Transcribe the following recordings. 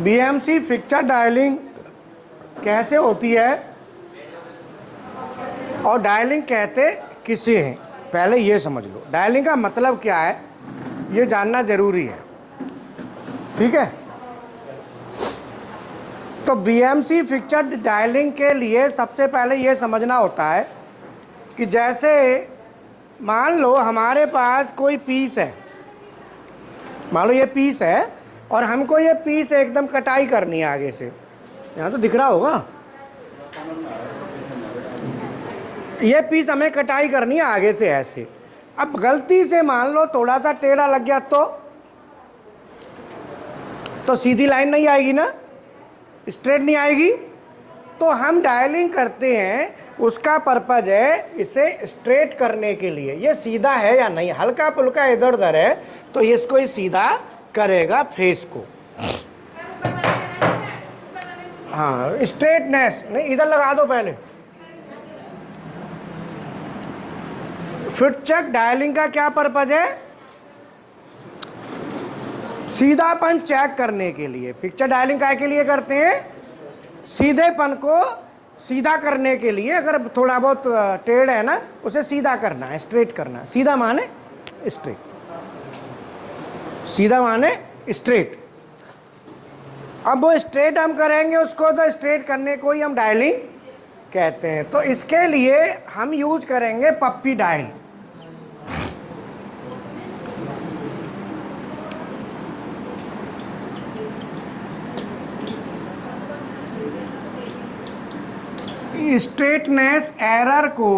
BMC fixture dialling कैसे होती है और डायलिंग कहते किसे हैं, पहले ये समझ लो। डायलिंग का मतलब क्या है ये जानना जरूरी है, ठीक है। तो बीएमसी फिक्चर डायलिंग के लिए सबसे पहले ये समझना होता है कि जैसे मान लो हमारे पास कोई पीस है, मान लो ये पीस है और हमको ये पीस एकदम कटाई करनी है आगे से, यहाँ तो दिख रहा होगा, ये पीस हमें कटाई करनी है आगे से ऐसे। अब गलती से मान लो थोड़ा सा टेढ़ा लग गया तो सीधी लाइन नहीं आएगी ना, स्ट्रेट नहीं आएगी। तो हम डायलिंग करते हैं, उसका पर्पज है इसे स्ट्रेट करने के लिए। ये सीधा है या नहीं, हल्का पुल्का इधर उधर है तो इसको ही सीधा करेगा फेस को। हाँ, स्ट्रेटनेस नहीं, इधर लगा दो पहले। फिक्चर डायलिंग का क्या पर्पज है? सीधापन चेक करने के लिए। पिक्चर डायलिंग काय के लिए करते हैं? सीधेपन को सीधा करने के लिए। अगर थोड़ा बहुत टेढ़ है ना, उसे सीधा करना है, स्ट्रेट करना है। सीधा माने स्ट्रेट, सीधा माने स्ट्रेट। अब वो स्ट्रेट हम करेंगे उसको, तो स्ट्रेट करने को ही हम डायलिंग कहते हैं। तो इसके लिए हम यूज करेंगे पप्पी डायल। स्ट्रेटनेस एरर को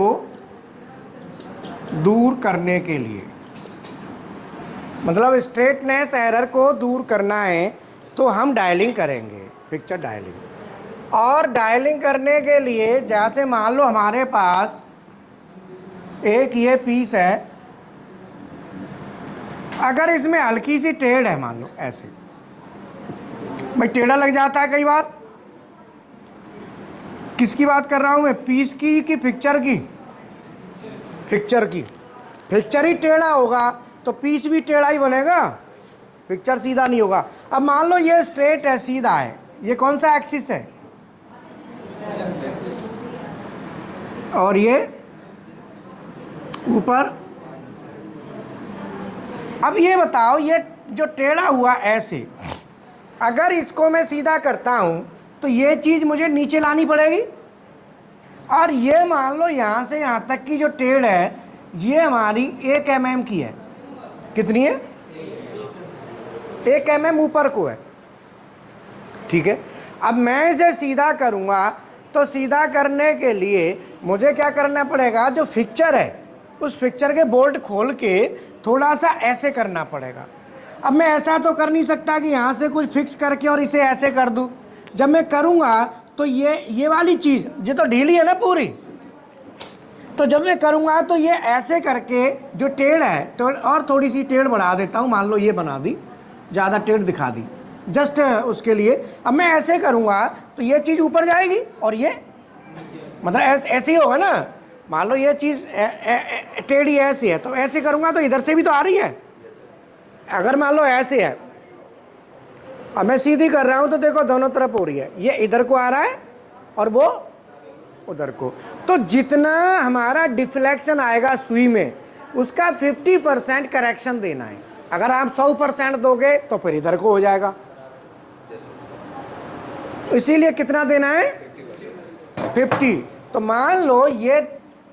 दूर करने के लिए, मतलब स्ट्रेटनेस एरर को दूर करना है तो हम डायलिंग करेंगे, पिक्चर डायलिंग। और डायलिंग करने के लिए जैसे मान लो हमारे पास एक ये पीस है, अगर इसमें हल्की सी टेढ़ है, मान लो ऐसे, भाई टेढ़ा लग जाता है कई बार। किसकी बात कर रहा हूं मैं, पीस की कि पिक्चर की? पिक्चर की। पिक्चर ही टेढ़ा होगा तो पीस भी टेढ़ा ही बनेगा, पिक्चर सीधा नहीं होगा। अब मान लो ये स्ट्रेट है, सीधा है, ये कौन सा एक्सिस है? और ये ऊपर। अब ये बताओ, ये जो टेढ़ा हुआ ऐसे, अगर इसको मैं सीधा करता हूं तो ये चीज मुझे नीचे लानी पड़ेगी। और ये मान लो यहां से यहां तक की जो टेढ़ है ये हमारी 1 mm की है। कितनी है? 1 mm ऊपर को है, ठीक है। अब मैं इसे सीधा करूंगा तो सीधा करने के लिए मुझे क्या करना पड़ेगा, जो फिक्चर है उस फिक्चर के बोल्ट खोल के थोड़ा सा ऐसे करना पड़ेगा। अब मैं ऐसा तो कर नहीं सकता कि यहाँ से कुछ फिक्स करके और इसे ऐसे कर दूँ। जब मैं करूँगा तो ये वाली चीज़ जो तो ढीली है ना पूरी, तो जब मैं करूँगा तो ये ऐसे करके जो टेढ़ है तो और थोड़ी सी टेढ़ बढ़ा देता हूँ। मान लो ये बना दी, ज़्यादा टेढ़ दिखा दी जस्ट उसके लिए। अब मैं ऐसे करूँगा तो ये चीज़ ऊपर जाएगी और ये मतलब ऐसे ही होगा ना। मान लो ये चीज़ टेढ़ी ऐसी है तो ऐसे करूँगा तो इधर से भी तो आ रही है। अगर मान लो ऐसे है, अब मैं सीधी कर रहा हूँ तो देखो दोनों तरफ हो रही है, ये इधर को आ रहा है और वो उधर को। तो जितना हमारा डिफ्लेक्शन आएगा सुई में उसका 50% करेक्शन देना है। अगर आप 100% दोगे तो फिर इधर को हो जाएगा। इसीलिए कितना देना है? 50। तो मान लो ये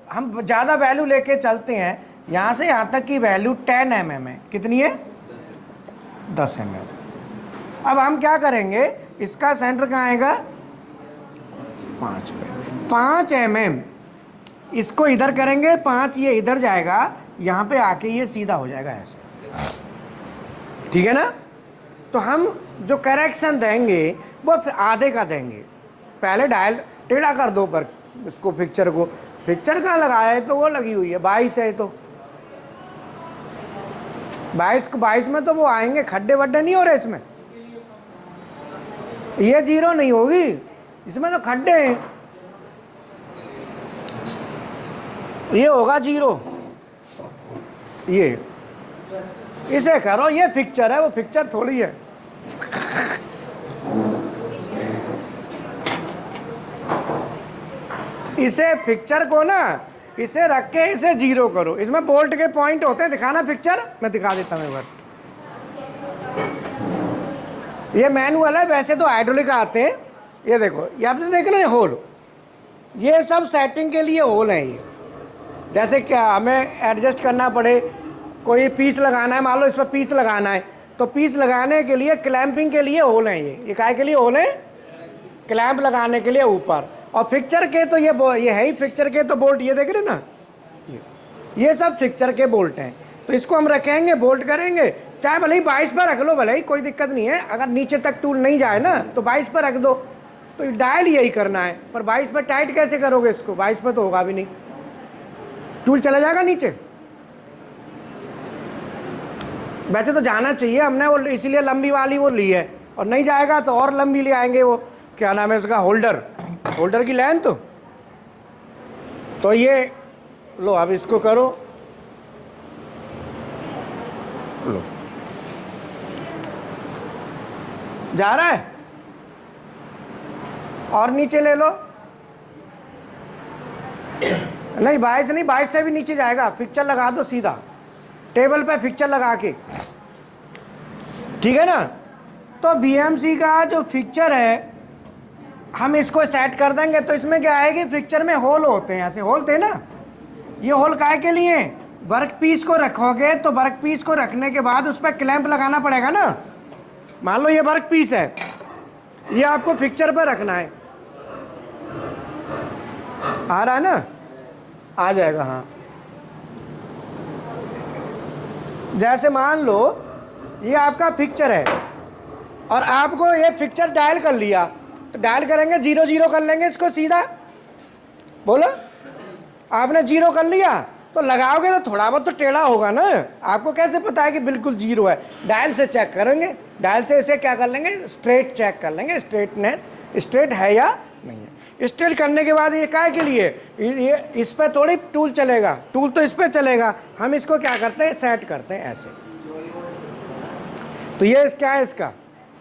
हम ज़्यादा वैल्यू लेके चलते हैं, यहाँ से यहाँ तक की वैल्यू 10 mm है। कितनी है? 10 mm। अब हम क्या करेंगे, इसका सेंटर कहाँ आएगा? 5 पे। 5 mm इसको इधर करेंगे, 5 ये इधर जाएगा, यहाँ पे आके ये सीधा हो जाएगा ऐसे, ठीक है ना। तो हम जो करेक्शन देंगे वो आधे का देंगे। पहले डायल टेढ़ा कर दो पर इसको, पिक्चर को। पिक्चर कहाँ लगाया है? तो वो लगी हुई है 22 है, तो 22 में तो वो आएंगे, खड्डे वड्डे नहीं हो रहे इसमें। ये 0 नहीं होगी, इसमें तो खड्डे हैं, ये होगा 0। ये इसे करो, ये पिक्चर है, वो पिक्चर थोड़ी है। इसे पिक्चर को ना इसे रख के इसे 0 करो। इसमें बोल्ट के पॉइंट होते हैं, दिखाना पिक्चर, मैं दिखा देता हूँ एक बार। ये मैनुअल है, वैसे तो हाइड्रोलिक आते हैं। ये देखो, ये आपने देख रहे हैं होल, ये सब सेटिंग के लिए होल हैं। ये जैसे क्या हमें एडजस्ट करना पड़े, कोई पीस लगाना है, मान लो इस पर पीस लगाना है, तो पीस लगाने के लिए क्लैंपिंग के लिए होल हैं। ये काय के लिए होल है? क्लैंप लगाने के लिए ऊपर। और फिक्चर के तो ये है ही फिक्चर के तो बोल्ट, ये देख रहे ना, ये सब फिक्चर के बोल्ट हैं। तो इसको हम रखेंगे, बोल्ट करेंगे, चाहे भले ही 22 पर रख लो, भले ही कोई दिक्कत नहीं है। अगर नीचे तक टूल नहीं जाए ना तो 22 पर रख दो। तो डायल यही करना है, पर 22 पर टाइट कैसे करोगे इसको? 22 पर तो होगा भी नहीं, टूल चला जाएगा नीचे। वैसे तो जाना चाहिए, हमने वो इसीलिए लंबी वाली वो ली है, और नहीं जाएगा तो और लंबी ले आएंगे। वो क्या नाम है उसका, होल्डर की लेंथ। तो ये लो, अब इसको करो, लो जा रहा है, और नीचे ले लो। नहीं 22 नहीं, 22 से भी नीचे जाएगा। फिक्चर लगा दो सीधा टेबल पे, फिक्चर लगा के, ठीक है ना। तो बीएमसी का जो फिक्चर है हम इसको सेट कर देंगे। तो इसमें क्या है कि फिक्चर में होल होते हैं, ऐसे होल थे ना, ये होल काहे के लिए? वर्क पीस को रखोगे तो वर्क पीस को रखने के बाद उस पर क्लैंप लगाना पड़ेगा ना। मान लो ये वर्क पीस है, ये आपको फिक्चर पर रखना है। आ रहा है ना? आ जाएगा, हाँ। जैसे मान लो ये आपका फिक्चर है और आपको ये फिक्चर डायल कर लिया, तो डायल करेंगे 0 0 कर लेंगे इसको सीधा। बोलो, आपने 0 कर लिया तो लगाओगे तो थोड़ा बहुत तो टेढ़ा होगा ना। आपको कैसे पता है कि बिल्कुल 0 है? डायल से चेक करेंगे, डायल से इसे क्या कर लेंगे, स्ट्रेट चेक कर लेंगे, स्ट्रेटनेस स्ट्रेट है या नहीं है। स्ट्रेट करने के बाद ये काय के लिए, ये इस पर थोड़ी टूल चलेगा, टूल तो इस पर चलेगा। हम इसको क्या करते हैं, सेट करते हैं ऐसे। तो ये क्या है, इसका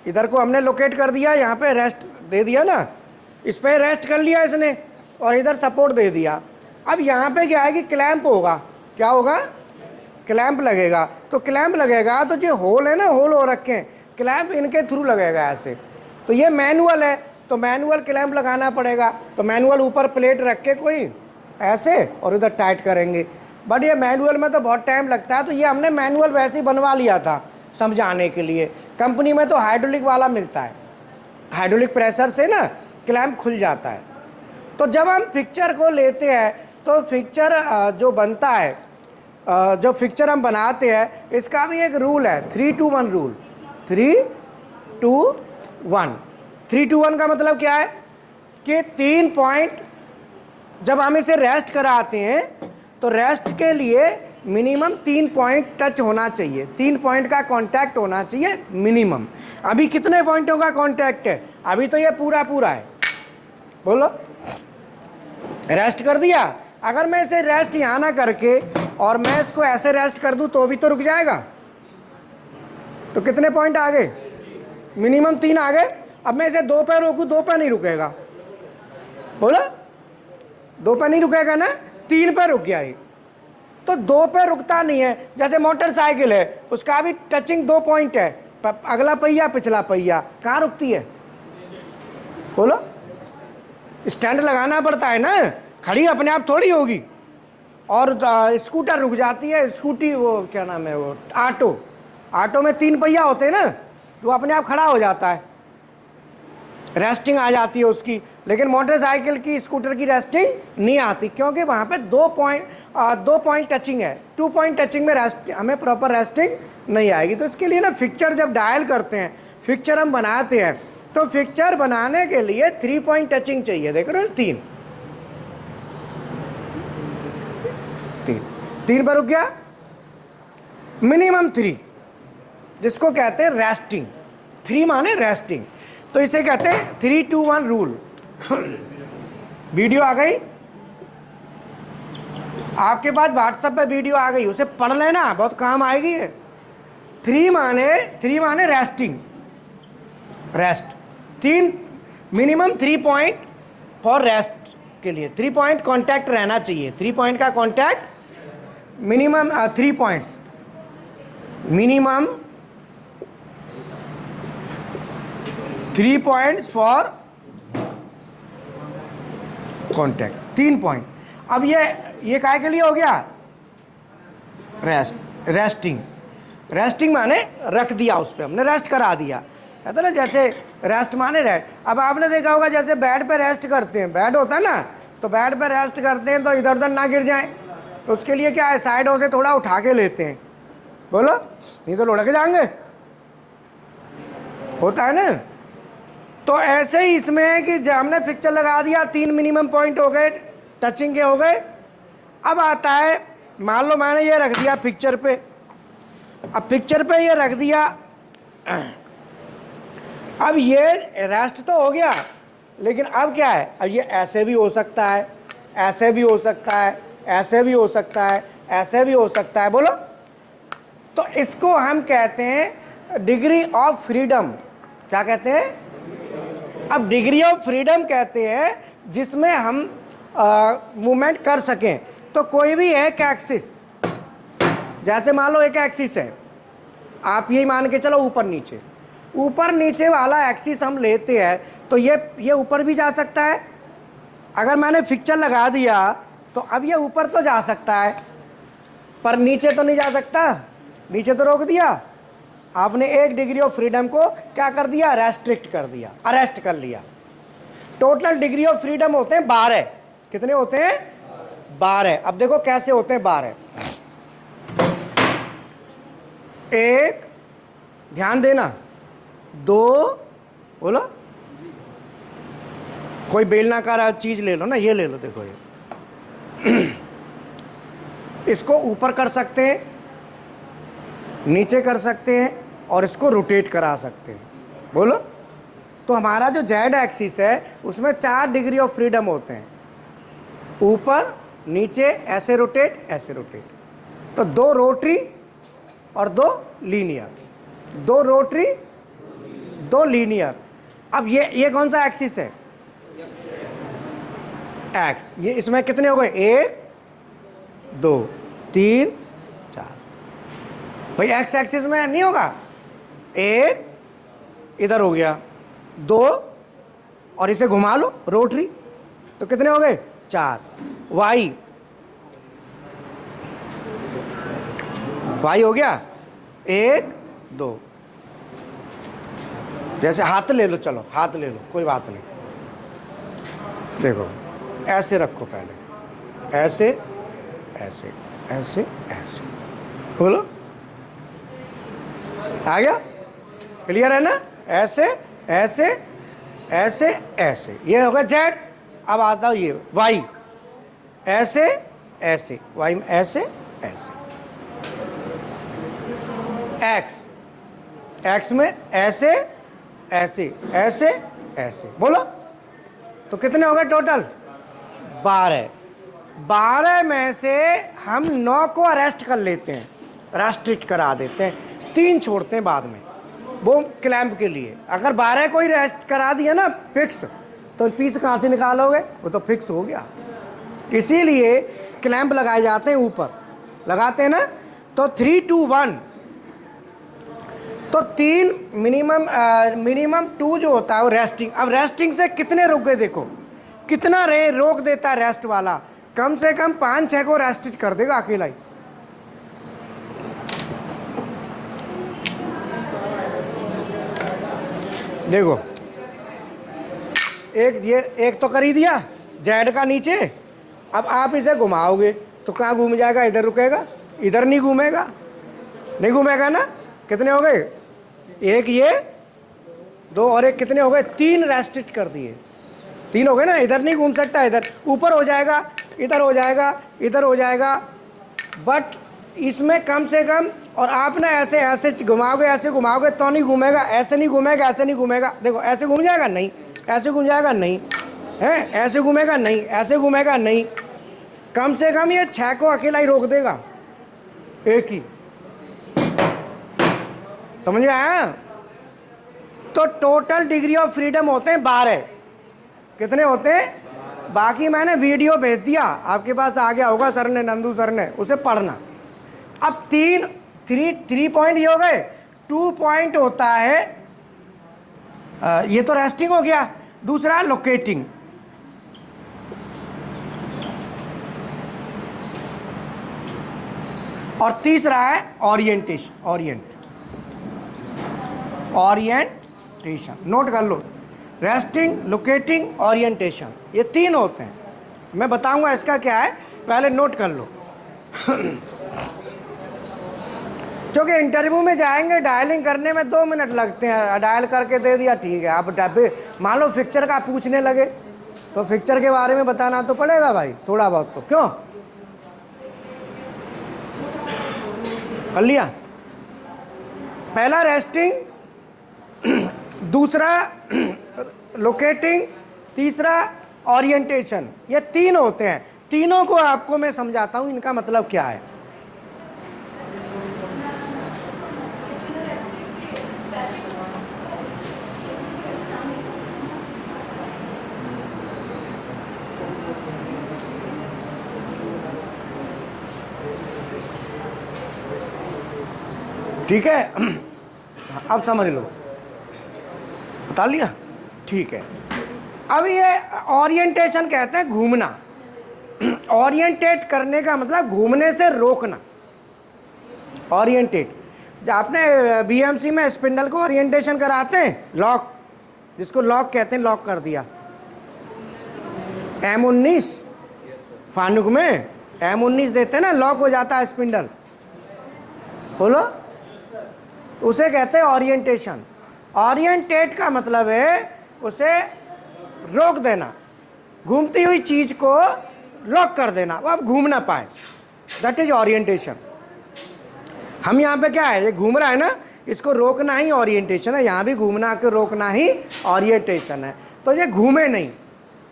इधर को हमने लोकेट कर दिया, यहाँ पे रेस्ट दे दिया ना, इस पर रेस्ट कर लिया इसने, और इधर सपोर्ट दे दिया। अब यहाँ पे क्या है कि क्लैंप होगा, क्या होगा, क्लैंप लगेगा। तो क्लैंप लगेगा तो जो होल है ना, होल हो रखे हैं, क्लैंप इनके थ्रू लगेगा ऐसे। तो ये मैनुअल है, तो मैनुअल क्लैंप लगाना पड़ेगा। तो मैनुअल ऊपर प्लेट रख के कोई ऐसे और इधर टाइट करेंगे। बट ये मैनुअल में तो बहुत टाइम लगता है, तो ये हमने मैनुअल वैसे ही बनवा लिया था समझाने के लिए। कंपनी में तो हाइड्रोलिक वाला मिलता है, हाइड्रोलिक प्रेशर से ना क्लैंप खुल जाता है। तो जब हम फिक्चर को लेते हैं तो फिक्चर जो बनता है, जो फिक्चर हम बनाते हैं, इसका भी एक रूल है, 3 to 1 रूल। 3 to 1, 3 to 1 का मतलब क्या है कि 3 पॉइंट जब हम इसे रेस्ट कराते हैं तो रेस्ट के लिए मिनिमम 3 पॉइंट टच होना चाहिए, 3 पॉइंट का कांटेक्ट होना चाहिए मिनिमम। अभी कितने पॉइंटों का कांटेक्ट है? अभी तो ये पूरा है। बोलो, रेस्ट कर दिया। अगर मैं इसे रेस्ट यहाँ ना करके और मैं इसको ऐसे रेस्ट कर दूँ तो भी तो रुक जाएगा। तो कितने पॉइंट आ गए? मिनिमम 3 आ गए। अब मैं इसे 2 पे रोकूँ, 2 पे नहीं रुकेगा। बोलो, 2 पे नहीं रुकेगा ना, 3 पे रुक गया ये। तो 2 पे रुकता नहीं है। जैसे मोटरसाइकिल है, उसका भी टचिंग 2 पॉइंट है, अगला पहिया पिछला पहिया, कहाँ रुकती है? बोलो, स्टैंड लगाना पड़ता है ना, खड़ी अपने आप थोड़ी होगी। और स्कूटर रुक जाती है, स्कूटी, वो क्या नाम है, वो ऑटो में 3 पहिया होते हैं ना, तो अपने आप खड़ा हो जाता है, रेस्टिंग आ जाती है उसकी। लेकिन मोटरसाइकिल की, स्कूटर की रेस्टिंग नहीं आती, क्योंकि वहाँ पे 2 पॉइंट टचिंग है। 2 पॉइंट टचिंग में रेस्ट, हमें प्रॉपर रेस्टिंग नहीं आएगी। तो इसके लिए ना फिक्चर जब डायल करते हैं, फिक्चर हम बनाते हैं, तो फिक्चर बनाने के लिए 3 पॉइंट टचिंग चाहिए। देख रहे हो, 3 पर रुक गया, मिनिमम 3, जिसको कहते हैं रेस्टिंग। 3 माने रेस्टिंग, तो इसे कहते हैं 3 to 1 रूल। वीडियो आ गई आपके पास, व्हाट्सएप पे वीडियो आ गई, उसे पढ़ लेना, बहुत काम आएगी है। 3 माने resting, rest. 3 minimum 3 point for rest के लिए 3 पॉइंट कांटेक्ट रहना चाहिए, 3 पॉइंट का contact minimum 3 points, minimum 3 points for contact, 3 point. अब ये काय के लिए हो गया, रेस्टिंग। रेस्टिंग माने रख दिया, उस पर हमने रेस्ट करा दिया, कहते ना, जैसे रेस्ट माने रेस्ट। अब आपने देखा होगा जैसे बेड पे रेस्ट करते हैं, बेड होता है ना, तो बेड पे रेस्ट करते हैं तो इधर उधर ना गिर जाएं, तो उसके लिए क्या है, साइडों से थोड़ा उठा के लेते हैं, बोलो, नहीं तो लुढ़क जाएंगे, होता है ना। तो ऐसे ही इसमें है कि जब हमने फिक्चर लगा दिया, 3 मिनिमम पॉइंट हो गए, टचिंग के हो गए। अब आता है, मान लो मैंने ये रख दिया पिक्चर पे, अब पिक्चर पे ये रख दिया, अब ये रेस्ट तो हो गया, लेकिन अब क्या है, अब ये ऐसे भी हो सकता है, ऐसे भी हो सकता है, ऐसे भी हो सकता है, ऐसे भी हो सकता है, बोलो। तो इसको हम कहते हैं डिग्री ऑफ फ्रीडम। क्या कहते हैं, अब डिग्री ऑफ फ्रीडम कहते हैं जिसमें हम मूवमेंट कर सकें। तो कोई भी एक एक्सिस, जैसे मान लो एक एक्सिस है, आप यही मान के चलो ऊपर नीचे, ऊपर नीचे वाला एक्सिस हम लेते हैं, तो ये ऊपर भी जा सकता है। अगर मैंने फिक्चर लगा दिया तो अब ये ऊपर तो जा सकता है, पर नीचे तो नहीं जा सकता, नीचे तो रोक दिया आपने। 1 डिग्री ऑफ फ्रीडम को क्या कर दिया, रेस्ट्रिक्ट कर दिया, अरेस्ट कर लिया। टोटल डिग्री ऑफ फ्रीडम होते हैं 12। कितने होते हैं, 12। अब देखो कैसे होते हैं 12। एक, ध्यान देना, 2, बोलो, कोई बेलनाकार चीज ले लो ना, ये ले लो, देखो ये इसको ऊपर कर सकते हैं, नीचे कर सकते हैं, और इसको रोटेट करा सकते हैं, बोलो। तो हमारा जो जेड एक्सिस है उसमें 4 डिग्री ऑफ फ्रीडम होते हैं, ऊपर नीचे, ऐसे रोटेट, ऐसे रोटेट। तो 2 रोटरी और 2 लीनियर, 2 रोटरी 2 लीनियर। अब ये कौन सा एक्सिस है, एक्स। ये इसमें कितने हो गए, 1 2 3 4। भाई एक्स एक्सिस में नहीं होगा, 1 इधर हो गया, 2 और इसे घुमा लो रोटरी, तो कितने हो गए, 4। वाई हो गया, 1 2। जैसे हाथ ले लो, चलो हाथ ले लो, कोई बात नहीं। देखो ऐसे रखो पहले, ऐसे ऐसे ऐसे ऐसे, बोलो, आ गया, क्लियर है ना। ऐसे ऐसे ऐसे ऐसे, ये होगा जेड। अब आता हूँ ये वाई, ऐसे ऐसे, वाई में ऐसे ऐसे। एक्स, एक्स में ऐसे ऐसे ऐसे ऐसे, बोलो। तो कितने हो गए टोटल, 12। 12 में से हम 9 को अरेस्ट कर लेते हैं, रेस्ट्रिक्ट करा देते हैं, 3 छोड़ते हैं बाद में, वो क्लैंप के लिए। अगर 12 को ही रेस्ट करा दिया ना फिक्स, तो पीस कहाँ से निकालोगे, वो तो फिक्स हो गया। इसीलिए क्लैंप लगाए जाते हैं, ऊपर लगाते हैं ना। तो 3 2 1, तो 3 मिनिमम 2 जो होता है वो रेस्टिंग। अब रेस्टिंग से कितने रुक गए, देखो कितना रोक देता है रेस्ट वाला, कम से कम 5-6 को रेस्ट कर देगा अकेला ही। देखो एक तो कर ही दिया जेड का नीचे। अब आप इसे घुमाओगे तो कहाँ घूम जाएगा, इधर रुकेगा, इधर नहीं घूमेगा, नहीं घूमेगा ना। कितने हो गए, 1 ये 2 और 1, कितने हो गए, 3 रेस्ट्रिक्ट कर दिए, 3 हो गए ना। इधर नहीं घूम सकता, इधर ऊपर हो जाएगा, इधर हो जाएगा, इधर हो जाएगा, बट इसमें कम से कम। और आप ना ऐसे ऐसे घुमाओगे, ऐसे घुमाओगे तो नहीं घूमेगा, ऐसे नहीं घूमेगा, ऐसे नहीं घूमेगा। देखो ऐसे घूम जाएगा, नहीं, ऐसे घूम जाएगा, नहीं है, ऐसे घूमेगा, नहीं, ऐसे घूमेगा, नहीं। कम से कम ये 6 को अकेला ही रोक देगा, एक ही। समझ में आया। तो टोटल डिग्री ऑफ फ्रीडम होते हैं 12। कितने होते हैं, बाकी मैंने वीडियो भेज दिया, आपके पास आ गया होगा, सर ने, नंदू सर ने, उसे पढ़ना। अब 3 पॉइंट ये हो गए। 2 पॉइंट होता है, ये तो रेस्टिंग हो गया। दूसरा लोकेटिंग, और तीसरा है ओरिएंटेशन। नोट कर लो, रेस्टिंग, लोकेटिंग, ओरिएंटेशन, ये 3 होते हैं। मैं बताऊंगा इसका क्या है, पहले नोट कर लो। क्योंकि इंटरव्यू में जाएंगे, डायलिंग करने में 2 मिनट लगते हैं, डायल करके दे दिया, ठीक है। आप मान लो फिक्चर का पूछने लगे तो फिक्चर के बारे में बताना तो पड़ेगा भाई, थोड़ा बहुत तो, क्यों? कर लिया? पहला रेस्टिंग, दूसरा लोकेटिंग, तीसरा ओरिएंटेशन, ये 3 होते हैं। तीनों को आपको मैं समझाता हूं, इनका मतलब क्या है। ठीक है, अब समझ लो, बता लिया, ठीक है। अब ये ओरिएंटेशन कहते हैं घूमना। ओरिएंटेट करने का मतलब घूमने से रोकना। ओरिएंटेट, जब आपने बीएमसी में स्पिंडल को ओरिएंटेशन कराते हैं, लॉक, जिसको लॉक कहते हैं, लॉक कर दिया। M19 फानुक में M19 देते हैं ना, लॉक हो जाता है स्पिंडल, बोलो, उसे कहते हैं ओरिएंटेशन। ओरिएंटेट का मतलब है उसे रोक देना, घूमती हुई चीज को लॉक कर देना, वो अब घूम ना पाए, दैट इज ओरिएंटेशन। हम यहाँ पे क्या है, ये घूम रहा है ना, इसको रोकना ही ओरिएंटेशन है। यहाँ भी घूमना के रोकना ही ओरिएंटेशन है। तो ये घूमे नहीं।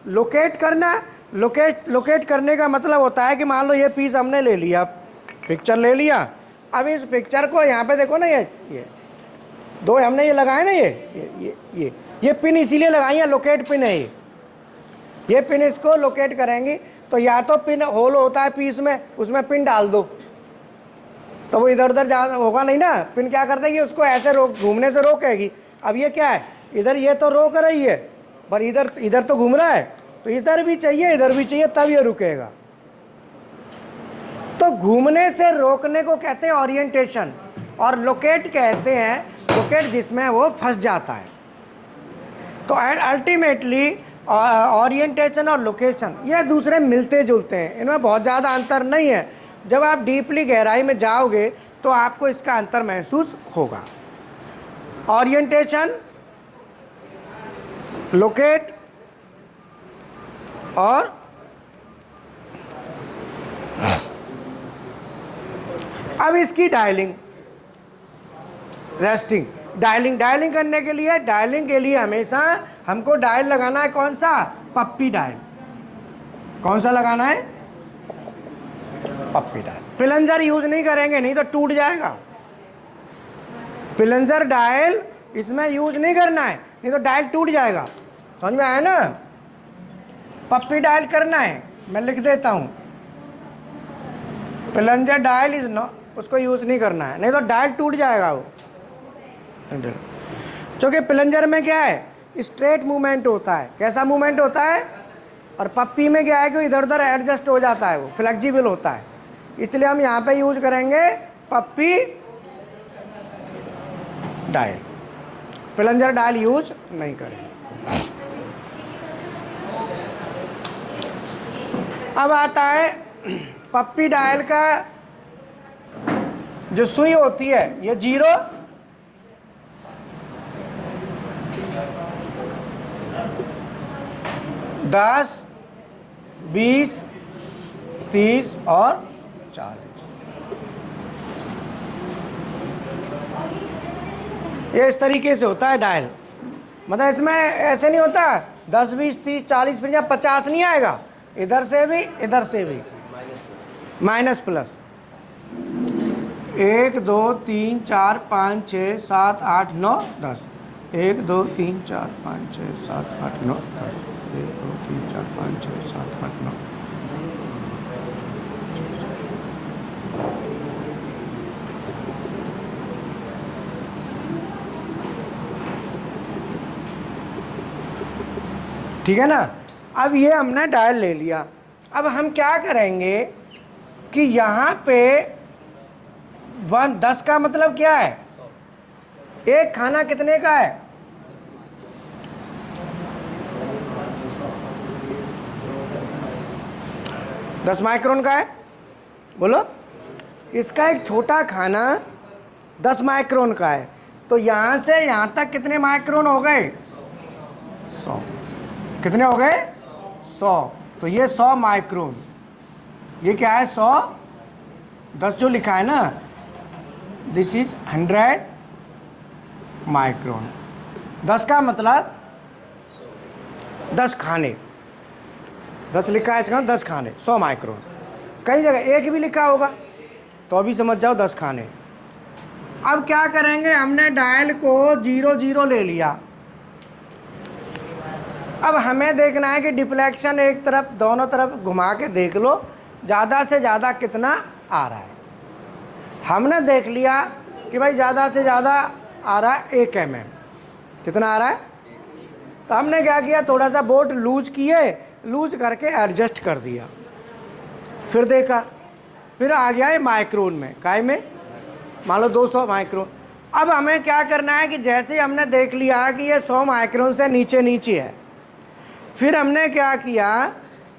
लोकेट करना, लोकेट करने का मतलब होता है कि मान लो ये पीस हमने ले लिया, पिक्चर ले लिया, अब इस पिक्चर को यहाँ पे देखो ना, ये 2 हमने ये लगाए ना, ये पिन इसीलिए लगाई है, लोकेट पिन है ये पिन, इसको लोकेट करेंगी तो या तो पिन होल होता है पीस में, उसमें पिन डाल दो तो वो इधर उधर जा होगा नहीं ना। पिन क्या कर देगी, उसको ऐसे रोक, घूमने से रोकेगी। अब ये क्या है, इधर ये तो रोक रही है, पर इधर तो घूम रहा है, तो इधर भी चाहिए, इधर भी चाहिए, तब ये रुकेगा। तो घूमने से रोकने को कहते हैं ओरिएंटेशन, और लोकेट कहते हैं, लोकेट जिसमें वो फंस जाता है। तो अल्टीमेटली ओरिएंटेशन और लोकेशन ये दूसरे मिलते जुलते हैं, इनमें बहुत ज़्यादा अंतर नहीं है। जब आप डीपली गहराई में जाओगे तो आपको इसका अंतर महसूस होगा। ओरिएंटेशन, लोकेट और अब इसकी डायलिंग, रेस्टिंग, डायलिंग करने के लिए हमेशा हमको डायल लगाना है, कौन सा, पप्पी डायल। कौन सा लगाना है, पप्पी डायल। प्लंजर यूज नहीं करेंगे, नहीं तो टूट जाएगा। प्लंजर डायल इसमें यूज नहीं करना है, नहीं तो डायल टूट जाएगा। समझ में आया ना? पप्पी डायल करना है, मैं लिख देता हूं, प्लंजर डायल इज नो, उसको यूज नहीं करना है, नहीं तो डायल टूट जाएगा वो। क्योंकि प्लंजर में क्या है, स्ट्रेट मूवमेंट होता है। कैसा मूवमेंट होता है? और पप्पी में क्या है कि इधर उधर एडजस्ट हो जाता है, वो फ्लेक्सिबल होता है। इसलिए हम यहाँ पे यूज करेंगे पप्पी डायल, प्लंजर डायल यूज नहीं करेंगे। अब आता है पप्पी डायल का जो सुई होती है, ये 0, 10, 20, 30 और 40। ये इस तरीके से होता है डायल। मतलब इसमें ऐसे नहीं होता 10, 20, 30, 40, फिर यहाँ 50 नहीं आएगा, इधर से भी इधर से भी माइनस प्लस। 1 2 3 4 5 6 7 8 9 10। 1 2 3 4 5 6 7 8 9 10। 1 2 3 4 5 6 7 8 9। ठीक है ना। अब ये हमने डायल ले लिया। अब हम क्या करेंगे कि यहाँ पे 10 का मतलब क्या है, एक खाना कितने का है, 10 माइक्रोन का है। बोलो, इसका एक छोटा खाना 10 माइक्रोन का है, तो यहाँ से यहाँ तक कितने माइक्रोन हो गए, 100। कितने हो गए, 100। तो ये 100 माइक्रोन, ये क्या है, 100, 10 जो लिखा है ना, दिस इज 100 माइक्रोन। 10 का मतलब 10 खाने, 10 लिखा है इसका 10 खाने, 100 माइक्रोन। कई जगह एक भी लिखा होगा तो अभी समझ जाओ 10 खाने। अब क्या करेंगे, हमने डायल को 0 0 ले लिया। अब हमें देखना है कि डिफ्लेक्शन एक तरफ, दोनों तरफ घुमा के देख लो, ज़्यादा से ज़्यादा कितना आ रहा है। हमने देख लिया कि भाई ज़्यादा से ज़्यादा आ रहा है 1 mm। कितना आ रहा है, तो हमने क्या किया, थोड़ा सा बोट लूज किए, लूज करके एडजस्ट कर दिया, फिर देखा, फिर आ गया ये माइक्रोन में, काय में, मान लो 200 माइक्रोन। अब हमें क्या करना है कि जैसे हमने देख लिया कि ये 100 माइक्रोन से नीचे नीचे है, फिर हमने क्या किया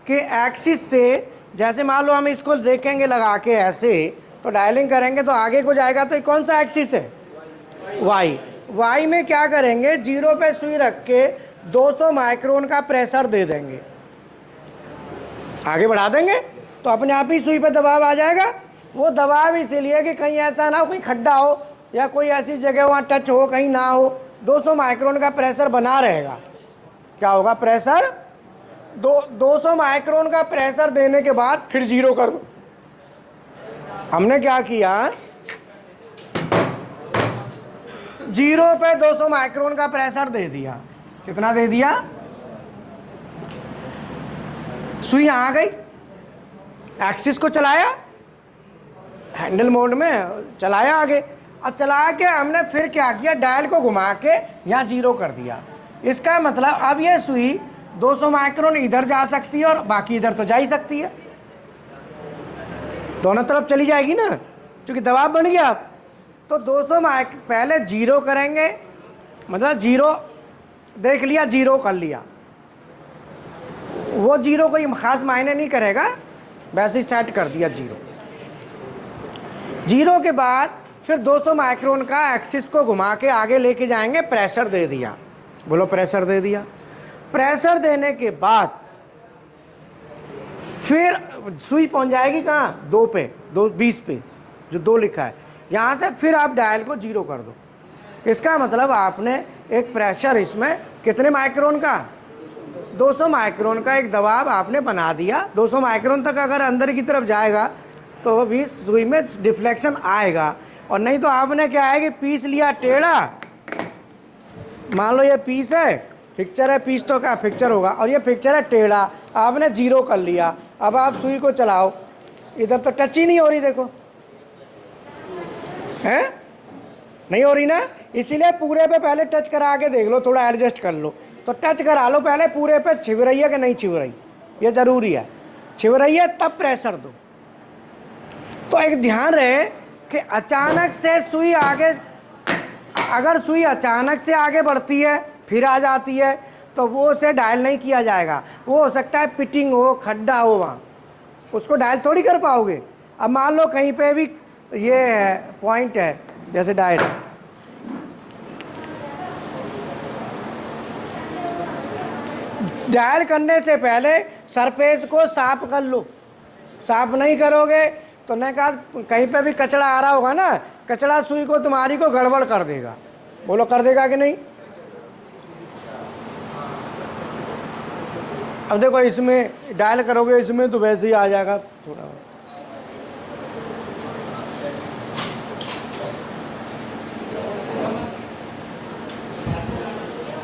कि एक्सिस से, जैसे मान लो हम इसको देखेंगे लगा के ऐसे, तो डायलिंग करेंगे तो आगे को जाएगा, तो ये कौन सा एक्सिस है, वाई। वाई में क्या करेंगे, 0 पे सुई रख के 200 माइक्रोन का प्रेशर दे देंगे, आगे बढ़ा देंगे तो अपने आप ही सुई पे दबाव आ जाएगा। वो दबाव इसीलिए कि कहीं ऐसा ना हो, कोई खड्डा हो या कोई ऐसी जगह वहाँ टच हो, कहीं ना हो, 200 माइक्रोन का प्रेशर बना रहेगा। क्या होगा, प्रेशर 200 माइक्रोन का प्रेशर देने के बाद फिर 0 कर दो। हमने क्या किया, 0 पे 200 माइक्रोन का प्रेशर दे दिया। कितना दे दिया, सुई आ गई, एक्सिस को चलाया, हैंडल मोड में चलाया आगे, और चला के हमने फिर क्या किया, डायल को घुमा के यहाँ 0 कर दिया। इसका मतलब अब ये सुई 200 माइक्रोन इधर जा सकती है और बाकी इधर तो जा ही सकती है, दोनों तरफ चली जाएगी ना, क्योंकि दबाव बन गया। तो 200 पहले 0 करेंगे, मतलब 0 देख लिया, 0 कर लिया, वो 0 कोई ख़ास मायने नहीं करेगा, वैसे ही सेट कर दिया 0। 0 के बाद फिर 200 माइक्रोन का एक्सिस को घुमा के आगे लेके जाएंगे, प्रेशर दे दिया। बोलो, प्रेशर दे दिया। प्रेशर देने के बाद फिर सुई पहुंच जाएगी कहाँ, 2 पे, 20 पे, जो 2 लिखा है, यहाँ से फिर आप डायल को 0 कर दो। इसका मतलब आपने एक प्रेशर इसमें कितने माइक्रोन का, 200 माइक्रोन का एक दबाव आपने बना दिया। 200 माइक्रोन तक अगर अंदर की तरफ जाएगा तो भी सुई में डिफ्लेक्शन आएगा, और नहीं तो आपने क्या है कि पीस लिया टेढ़ा, मान लो ये पीस है, पिक्चर है, पीस तो क्या पिक्चर होगा, और ये पिक्चर है टेढ़ा, आपने 0 कर लिया। अब आप सुई को चलाओ, इधर तो टच ही नहीं हो रही, देखो है, नहीं हो रही ना, इसीलिए पूरे पे पहले टच करा के देख लो, थोड़ा एडजस्ट कर लो। तो टच करा लो पहले पूरे पे, छिप रही है कि नहीं छिप रही, ये ज़रूरी है। छिप रही है तब प्रेशर दो। तो एक ध्यान रहे कि अचानक से सुई आगे, अगर सुई अचानक से आगे बढ़ती है फिर आ जाती है, तो वो उसे डायल नहीं किया जाएगा। वो हो सकता है पिटिंग हो, खड्डा हो, वहाँ उसको डायल थोड़ी कर पाओगे। अब मान लो कहीं पे भी ये है पॉइंट है, जैसे डायल, डायल करने से पहले सरफेस को साफ कर लो। साफ नहीं करोगे तो नहीं कहा, कहीं पे भी कचरा आ रहा होगा ना, कचरा सुई को तुम्हारी को गड़बड़ कर देगा। बोलो, कर देगा कि नहीं। अब देखो इसमें डायल करोगे, इसमें तो वैसे ही आ जाएगा थोड़ा।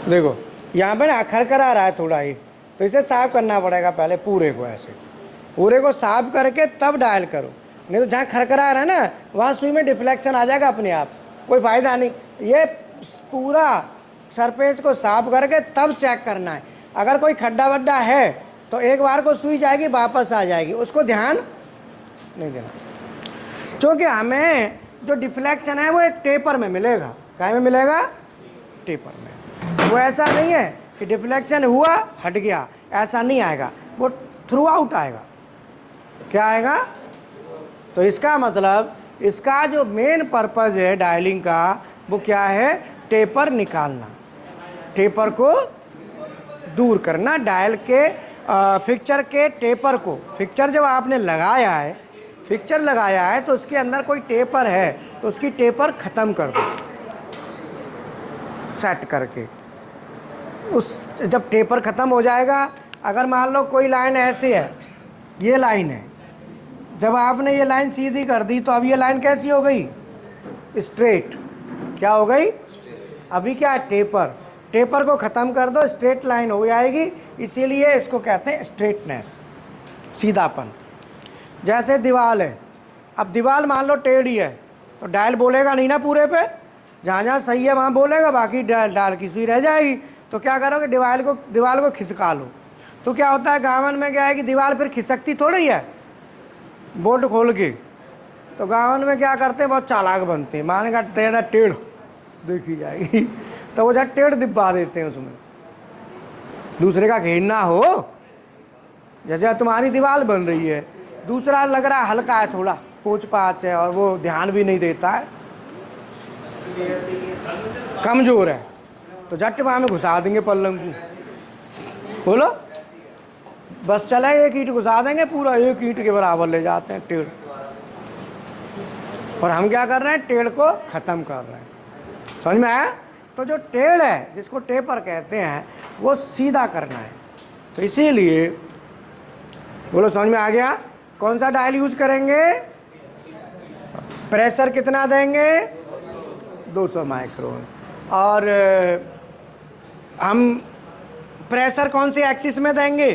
देखो यहाँ पे ना खरखरा रहा है थोड़ा, ये तो इसे साफ करना पड़ेगा पहले पूरे को, ऐसे पूरे को साफ करके तब डायल करो, नहीं तो जहाँ खरखरा रहा है ना वहाँ सुई में डिफ्लेक्शन आ जाएगा अपने आप, कोई फ़ायदा नहीं। ये पूरा सरफेस को साफ करके तब चेक करना है। अगर कोई खड्डा वड्डा है तो एक बार को सुई जाएगी वापस आ जाएगी, उसको ध्यान नहीं देना, क्योंकि हमें जो डिफ्लेक्शन है वो एक टेपर में मिलेगा। क्या में मिलेगा? टेपर में। वो ऐसा नहीं है कि डिफ्लेक्शन हुआ हट गया, ऐसा नहीं आएगा, वो थ्रू आउट आएगा। क्या आएगा? तो इसका मतलब इसका जो मेन पर्पज़ है डायलिंग का वो क्या है? टेपर निकालना, टेपर को दूर करना, डायल के फिक्चर के टेपर को। फिक्चर जब आपने लगाया है, फिक्चर लगाया है तो उसके अंदर कोई टेपर है तो उसकी टेपर ख़त्म कर दो सेट करके। उस जब टेपर ख़त्म हो जाएगा, अगर मान लो कोई लाइन ऐसी है, ये लाइन है, जब आपने ये लाइन सीधी कर दी तो अब ये लाइन कैसी हो गई? स्ट्रेट। क्या हो गई? अभी क्या है? टेपर। टेपर को ख़त्म कर दो, स्ट्रेट लाइन हो जाएगी, इसीलिए इसको कहते हैं स्ट्रेटनेस, सीधापन। जैसे दीवार है, अब दीवार मान लो टेढ़ी है तो डायल बोलेगा नहीं ना पूरे पे, जहाँ जहाँ सही है वहाँ बोलेगा, बाकी डायल की सुई रह जाएगी। तो क्या करोगे? दीवार को खिसका लो। तो क्या होता है गावन में? क्या है कि दीवार फिर खिसकती थोड़ी है बोल्ट खोल के। तो गावन में क्या करते हैं? बहुत चालाक बनते हैं, मान का टेढ़ा टेढ़ देखी जाएगी तो वो जहाँ टेढ़ दिब्बा देते हैं उसमें, दूसरे का घेरना हो। जैसे तुम्हारी दीवार बन रही है, दूसरा लग रहा है हल्का है, थोड़ा पोच पाच है और वो ध्यान भी नहीं देता है, कमज़ोर है, तो झट वहाँ में घुसा देंगे पल्लंग को। बोलो, बस चला एक ईंट घुसा देंगे, पूरा एक ईंट के बराबर ले जाते हैं टेढ़। और हम क्या कर रहे हैं? टेढ़ को ख़त्म कर रहे हैं। समझ में आया? तो जो टेढ़ है, जिसको टेपर कहते हैं, वो सीधा करना है। तो इसीलिए बोलो, समझ में आ गया? कौन सा डायल यूज करेंगे? प्रेशर कितना देंगे? 200 माइक्रोन। और हम प्रेशर कौन सी एक्सिस में देंगे?